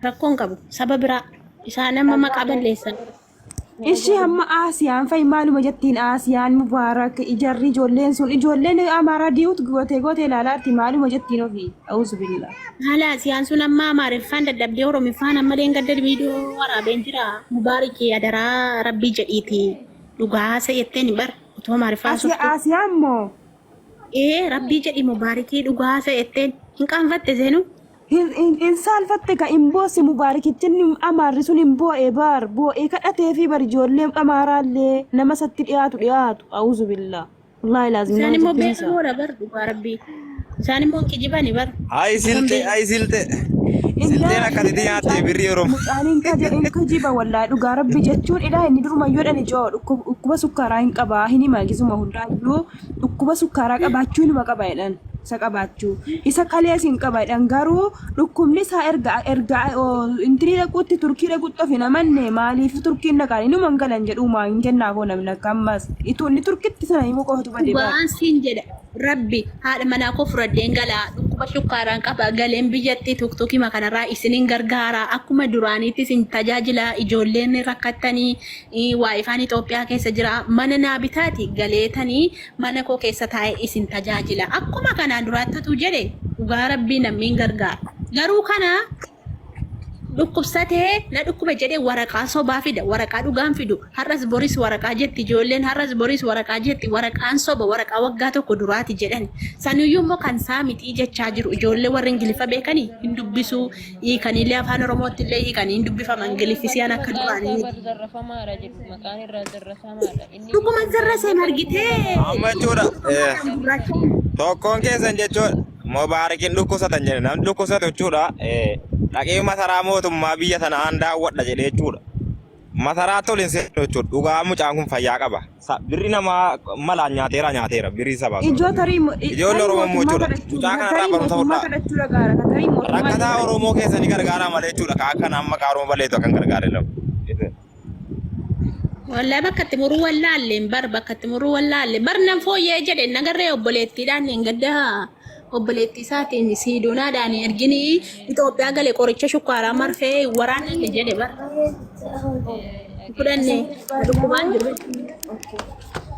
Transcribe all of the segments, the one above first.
rakkoon qabu saba biraa isaan amma maqaa balleessan. Ishee amma Asiyaan fa'i maaluma jettiin Asiyaan Mubaarak ijarri ijoolleen sun ijoolleen Amaaraa diiwutu gootee ilaalaatti maaluma jettiin ofii a'uuzu billaa. Haala Asiyaan sun amma Amaariffaan dadhabdee Oromiffaan amma leengadda viidiyoo waraabeen jira. Mubaarikii adaraa rabbii jedhiiti dhugaa se'etteen bar otoo Amaariffaan sun. Asiyaan moo? Rabbii jedhi Mubaarikii dhugaa se'etteen hin qaanfatte seenu. Insaan fatte ka imboose Mubaarikichinni Amaarri sun imboo'ee bar boo'ee kadhatee fi bar ijoolleen Amaaraallee nama satti dhiyaatu a'uuzu billaa. Wallaahi laazim isaan immoo beekamoodha bar dhugaa rabbii. Isaan immoo kijibani bar. Ay silte. Silteen akkasitti nyaattee birrii Oromoo. Mucaan hin kajiba wallaahi dhugaa rabbi jechuun idhaa inni durumayyoodhaan ijoo dhukkuba sukkaaraa hin qabaa hin himagisuma hundaayyuu dhukkuba sukkaaraa qabaachuu nima qaba jedhan. Isa qabaachuu isa kalees hin qaba jedhan garuu dhukkubni isaa erga intirii dhaquutti turkii dhaquutti of hin amanne maaliif turkiin dhaqaan inni mangalan jedhu maa hin kennaa koo namni akka ammas inni turkitti sana himuu qofatu badee ba'a. Waan siin jedha rabbi haadha manaa koo fudhadheen galaa dhukkuba shukkaaraan qaba galeen biyyatti tuktukima kanarraa isiniin gargaara akkuma duraaniitti isin tajaajila ijoolleen rakkattanii waayifaan Itoophiyaa keessa jira mana naa bitaati galeetanii mana koo keessa taa'ee isin tajaajila akkuma kanaan duraattu jedhe dhugaa rabbii namni gargaara garuu kana dhukkubsatee na dhukkube jedhee waraqaa sobaa fida waraqaa dhugaan fidu har'as boris waraqaa jetti ijoolleen har'as boris waraqaa jetti waraqaan soba waraqaa waggaa tokko duraati jedhan saniyyuu immoo kan isaa miti jechaa jiru ijoollee warri ingilifa beekanii hin dubbisu hiikaniillee afaan oromootti illee hiikanii hin dubbifama ingilifisiyaan akka duraanii dhuguma zarrasee margitee amma jechuudha tokkoon keessan jechuudha Mubaarakiin dhukkubsatan jedhe namni dhukkubsatu jechuudha dhaqee masaraa mootummaa biyya sanaan daawwadha jedhee jechuudha. Masaraa tolin seenu jechuudha. Dhugaa mucaan kun fayyaa qaba. Birri namaa malaan nyaateera birri sabaa. Ijoollee Oromoo jechuudha. Mucaa kanarraa barumsa fudhaa. Rakkataa Oromoo keessa ni gargaara malee jechuudha. Akka nama maqaa Oromoo balleessu akkan gargaare lamu. Wallahi bakka itti muruu wallaalleen bakka itti muruu wallaallee nan fooyyee jedhe nagarree obboleettiidhaan hin gaddaa. Obboleettii isaatiin siidonaadhaan ergini Itoophiyaa galee qoricha shukkaaraa marfee waraanne jedhe bar. Fudhanne dhukkubaan jiru.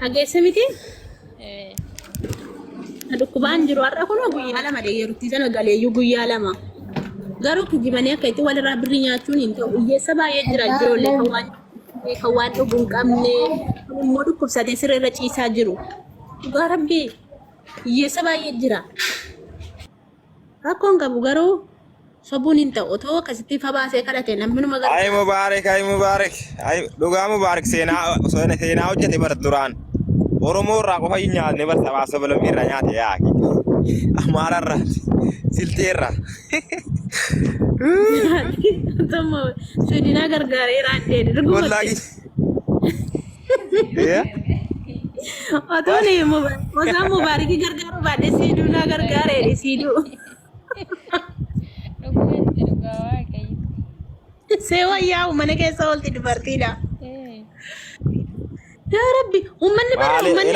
Hageessa miti? Dhukkubaan jiru har'a kun guyyaa lama deeggarutti sana galeeyyuu guyyaa lama. Garuu kijibanii akka itti walirraa birrii nyaachuun hin ta'u. Hiyyeessa baay'ee jira ijoollee kan waan dhuguu hin qabne immoo dhukkubsatee sirriirra ciisaa jiru. Dhugaa rabbii hiyyeessa baay'ee jira. Rakkoon qabu garuu sobuun hin ta'u otoo akkasitti fabaasee kadhate namni numa gargaara. Ay Mubaarak dhugaa Mubaarak seenaa hojjete bara duraan Oromoo irraa qofa hin nyaanne bara sabaa sabalamii irraa nyaate yaaki Amaararraa silteerraa. Tommo Suudinaa gargaaree raaddeedha. Wallaahi. Otoo ni osaan Mubaarikii gargaaru baadhee Suudinaa gargaareedha Suuduu. Seewayyaa mana keessa oolti dubartiidha. Yaa Rabbi uummanni bara uummanni.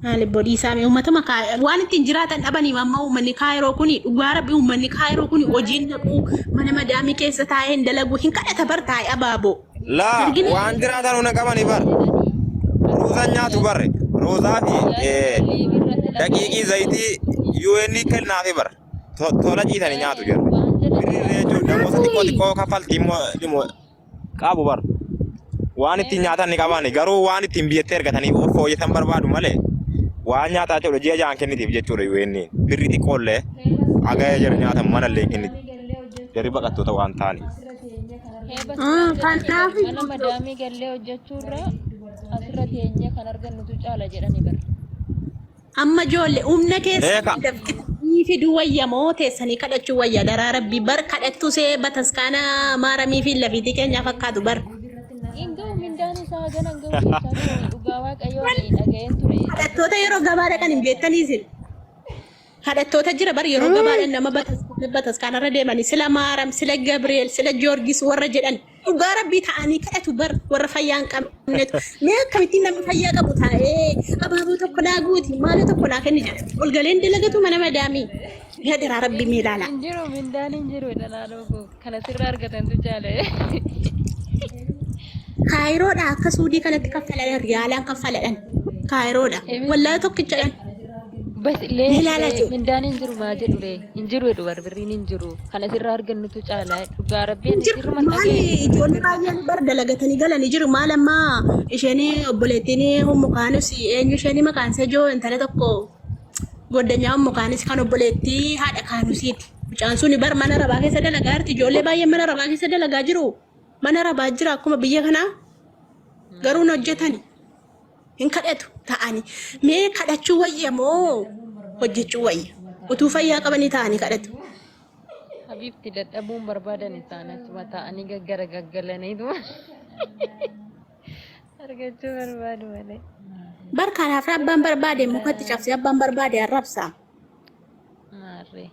Haali bodii isaanii uummatuma waan ittiin jiraatan dhabanii amma uummanni Kaayiroo kuni dhugaa Rabbi uummanni Kaayiroo kuni hojiin dhaquu mana madaamii keessa taa'ee hin dalagu hin kadhata bar taa'ee abaaboo. Laa waan jiraatan una qabanii bar ruuzan nyaatu barre ruuzaa fi daqiiqii zayitii UN kennaafi bar tola ciisanii nyaatu jira. Birrii jechuun namoota xiqqoo kaffaltii immoo qabu bar waan ittiin nyaatan ni qabani garuu waan ittiin biyyatti ergatanii fooyyessan barbaadu malee. Waan nyaataa jechuudha ji'a ja'an kennitiif jechuudha UN birrii xiqqoollee agayee jira nyaatan manallee kenniti jarri baqattoota waan ta'aniif. Kanaaf mana madaamii gallee hojjechuurra asirra teenyee kan argannutu caala jedhani bara. Amma ijoollee humna keessa fiduu wayya moo teessanii kadhachuu wayya daraa Rabbi bar kadhattu see bataskaana maaramii fi lafiitii keenyaa fakkaatu bar. Ingau mindaan isaa ganan ga'u dhugaa waaqayyoo dhaga'een ture. Kadhattoota yeroo gabaa dhaqan hin beektanii sin. Kadhattoota jira bar yeroo gabaadhaan nama bataskaanarra deemanii sila Maaram, sila Gabriel, sila Joorgis warra jedhan dhugaa rabbii ta'anii kadhatu bar warra fayyaa hin qabnetu mee akkamittiin namni fayyaa qabu taa'ee abaaboo tokko naa guuti maali tokko naa kenni jedha ol galeen dalagatu mana madaamii yaadira rabbi mee ilaala. Injiru mindaan injiru dhalaaloo kana sirraa argatantu jaale. Kaayiroodha akka suudii kanatti kaffalan riyaalaan kaffalan kaayiroodha wallaahi tokkicha Bas illee mindaan injiru maa jedhu injiru jedhu barbirriin injiru kana sirraa argannutu caalaa dhugaa rabbiin injiru maali ijoollee baay'een bar dalagatanii galanii jiru maal ammaa isheenii obboleettiin humukaanis eenyu isheenii maqaan isaa joo intala tokko goddanyaa humukaanis kan obboleettii haadha kaanusiiti mucaan suni bar mana rabaa keessa dalagaa jirti ijoollee baay'een mana rabaa keessa dalagaa jiru mana rabaa jira akkuma biyya kanaa garuu hin hojjetani hin kadhatu ta'anii mee kadhachuu wayya moo hojjechuu wayya utuu fayyaa qabanii ta'anii kadhatu. Habibti dadhabuun barbaadan isaan asuma ta'anii gaggara gaggalaniitu argachuu barbaadu malee. Bar kanaaf abbaan barbaade mukatti cabsee abbaan barbaade arrabsa. Maarree.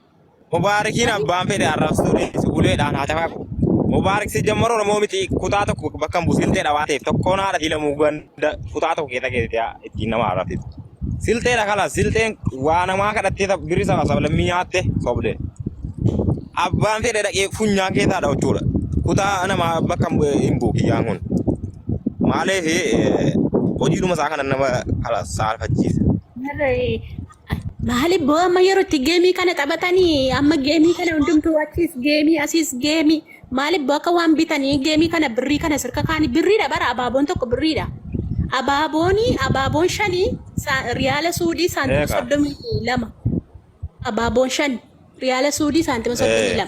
Mubaarakiin abbaan fedhe arrabsuu uleedhaan haa caqaqu. Mubaarak si jammaroo namoo miti kutaa tokko bakka silteedha waan ta'eef tokkoon haadha fi lamuu ganda kutaa tokko keessa ittiin nama arrabsitu. Silteedha kalas silteen waa namaa kadhattee birri saba lammii nyaatte sobde. Abbaan fedhe dhaqee funyaan keessaadha jechuudha. Kutaa namaa bakka hin buukiyyaan kun. Maaliif hojiidhuma isaa kana nama kalas saalfachiisa. Maaliif boo amma yeroo itti geemii kana taphatanii amma geemii kana hundumtuu achiis geemii asiis geemii maaliif boo akka waan bitanii geemii kana birrii kana sirka kaanii birriidha bara abaaboon tokko birriidha. Abaaboon shanii riyaala suudii saantima 32 abaaboon shan riyaala suudii saantima 32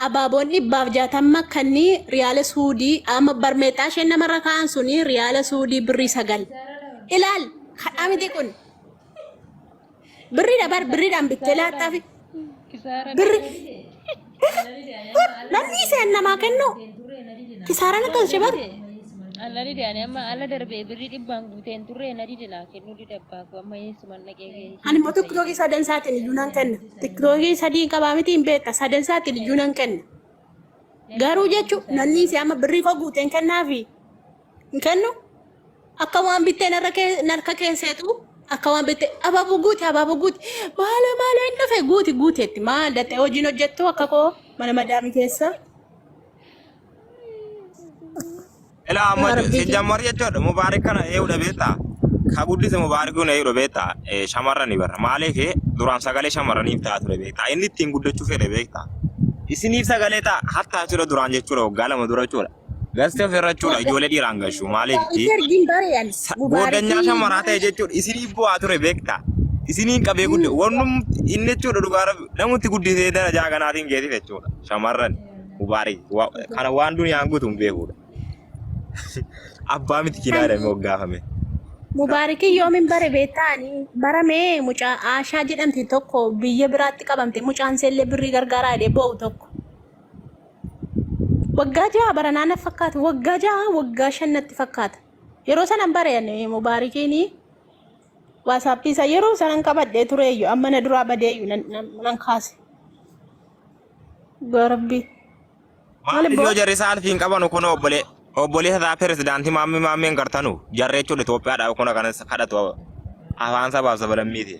abaaboon 160 kannii riyaala suudii amma barmeexaa isheen namarra kaa'an suni riyaala suudii birrii 9 ilaal kadhaa miti kun. Birri dabar birri dan bitela tapi birri nanti saya nama kenno kisaran itu siapa? Allah di dia amma Allah darbe birri di bangku tenture na di la kenno di dabba ko amma yesu man nage ani moto krogi sadan saat ini junan ken tikrogi sadi kabami timbeta sadan saat ini junan ken garu jechu nanti saya amma birri ko guten ken nafi kenno akka wan bitte narka kensetu akka waan bitte abaabu guuti maala hin dhufe guuteetti maal dattee hojiin hojjettu akka koo mana madaami keessa. Ilaa amma si jammar jechuudha mubaarak kana eeyyudha beektaa ka guddise mubaarak kun eeyyudha beektaa shamarranii barra maaliif duraan sagalee shamarraniif ta'a ture beektaa inni ittiin guddachuu fedhe beektaa isiniif sagalee ta'a hattaa ture duraan jechuudha waggaa 2 dura jechuudha. Gaste ferrachuudha ijoollee dhiiraan gashu maaliif goddanyaa shamaraa ta'e jechuudha isiniif bu'aa ture beektaa isiniin qabee gudde wannum inni jechuudha dhugaa namutti guddisee darajaa kanaatiin geessiif jechuudha shamarran mubaarak kana waan duniyaan guutuun beekuudha. Abbaa miti kinaadhaan moggaafame. Mubaarikii yoomin bare beektaanii baramee mucaa Aashaa jedhamti tokko biyya biraatti qabamte mucaan seellee birrii gargaaraa jedhee bo'u tokko. Waggaa jaha baranaa na fakkaata waggaa jaha waggaa 5 natti fakkaata yeroo sanan bareen mubaarikiin waasappii isa yeroo sanan qabadhee tureeyyu amma na duraa badeeyyu nan kaase garabbi maal yoo jarri saalfiin qabanu kun obbolee tataa pirezidaantii maammeen gartanu jarri jechuudha Itoophiyaadhaa kun kan kadhatu afaan sabaaf sablammiiti.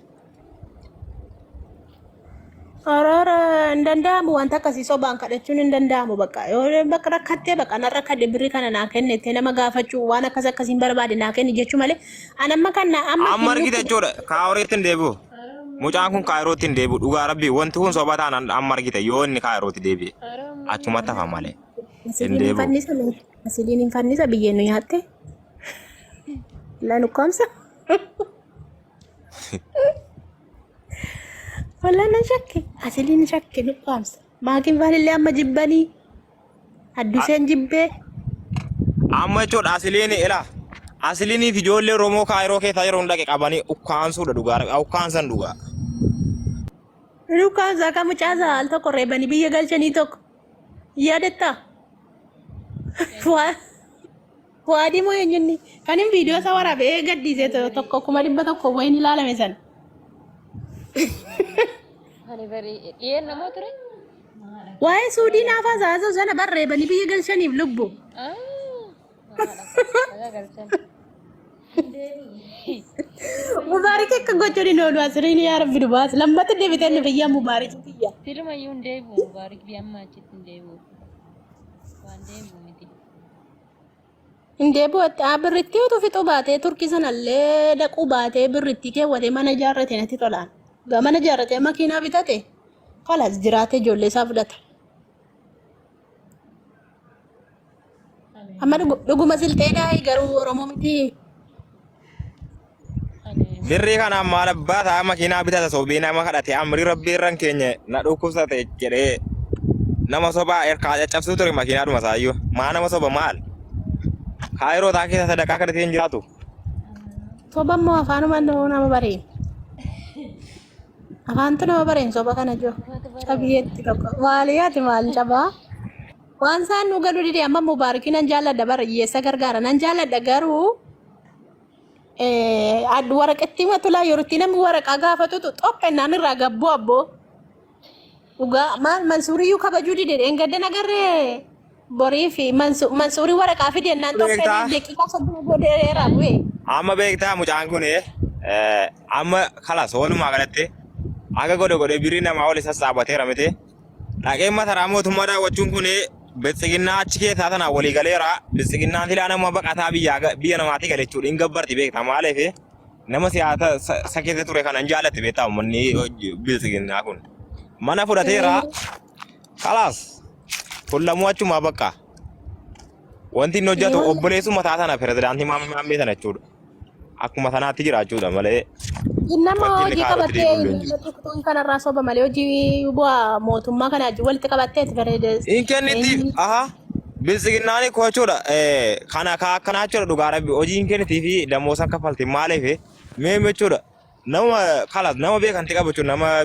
Arara ndandamu wanta kasi sobaan kadhachuun hin danda'amu bakka yoo bakka rakkattee bakka na rakkadhe birrii kana naa kennite nama gaafachuu waan akkas akkasiin barbaade naa kenni jechuu malee anamma kana amma argite jechuudha kaayirootti hin deebi'u mucaan kun kaayirootti hin deebi'u dhugaa rabbii wanti kun soba ta'an amma argite yoo inni kaayirootti deebi'e achumatti hafa malee hin deebi'u. Asiliin hin fannisa biyyeen nu nyaatte lanu komsa. Wallah nan shakke asiliin shakke nuqqaamsa maakiin faalillee amma jibbanii adduseen jibbee amma jechuudha asiliinii fi ijoollee Oromoo kaayiroo keessa yeroo hundaqe qabanii ukkaansuudha dhugaa ukkaansan dhugaa. Ukkaansa akka mucaasaa al tokko reebanii biyya galchanii tokko yaadatta waadii moo eenyunni kan hin viidiyoo isaa waraabee gaddiisee tokko 100 wayin ilaalame sana. Ani bari dhiyen namoo ture? Waa'ee Suudii naaf haasa'aa sana barreebanii biyya galchaniif lubbu. Mubaarik akka gochuun hin oolu asiriin yaa rabbi dubaas lammata deebitee nu biyya Mubaarik biyya. Silumayyuu hin deebi'u Mubaarik biyya amma achitti hin deebi'u. Waan deebi'u miti. Indeebu birritti utuu fixuu baatee turkii sanallee dhaquu baatee birritti keewwatee mana ijaarrate natti tolaan. Mana ijaarratee makiinaa bitate kalas jiraatee ijoollee isaa fudhata. Amma dhuguma silxeedhaa garuu Oromoo miti. Birrii kana maal abbaa ta'a makiinaa bitata sobii nama kadhate amri rabbii irraan keenya na dhukkubsate jedhee nama sobaa ergaa caccabsuu ture makiinaadhuma isaayyuu maa nama soba maal kaayiroo taa keessa sadaqaa kadhatee hin jiraatu. Soba immoo afaanuma nama bareen. Afaantu nama bareen soba kana jiru. Cabiyyeetti tokko maaliyaati maal cabaa? Waan isaan nu galu dide amma Mubaarikiin nan jaalladha bara hiyyeessa gargaara nan jaalladha garuu waraqatti matulaa yerootti namni waraqaa gaafatutu xoqqennaan irraa gabboo abboo. Dhugaa maal Mansuuriyyuu kabajuu dide engadda nagarree borii fi Mansuurii waraqaa fide ennaan xoqqennaan daqiiqaa 30 boodeeraa bu'e. Amma beektaa mucaan kun amma kalas walumaa galatti aga godhe birii namaa ol sassaabateera miti. Dhaqee mataraa mootummaa daawwachuun kun biltsiginnaa achi keessaa tana walii galeera. Biltsiginnaan filaa nama baqataa biyya namaatti galechuudha hin gabbarti beektaa maaliif nama siyaasa keessa ture kana hin jaallatti beektaa uummanni biltsiginnaa kun. Mana fudhateera kalas kullamuu achumaa bakka. Wanti inni hojjetu obboleessuma taatana pirezidaantii maammee sana jechuudha. Akkuma sanaatti jiraachuudha malee. Nama hojii qabattee tuqtuun kanarraa soba malee hojii bu'aa mootummaa kana walitti qabatteeti bareedes. Hin kenniti biltsiginnaani kochuudha kana akkanaa jechuudha dhugaa rabbi hojii hin kennitii fi damoosan kaffalti maaliif mee jechuudha nama kalas nama beekanti qabachuudha nama.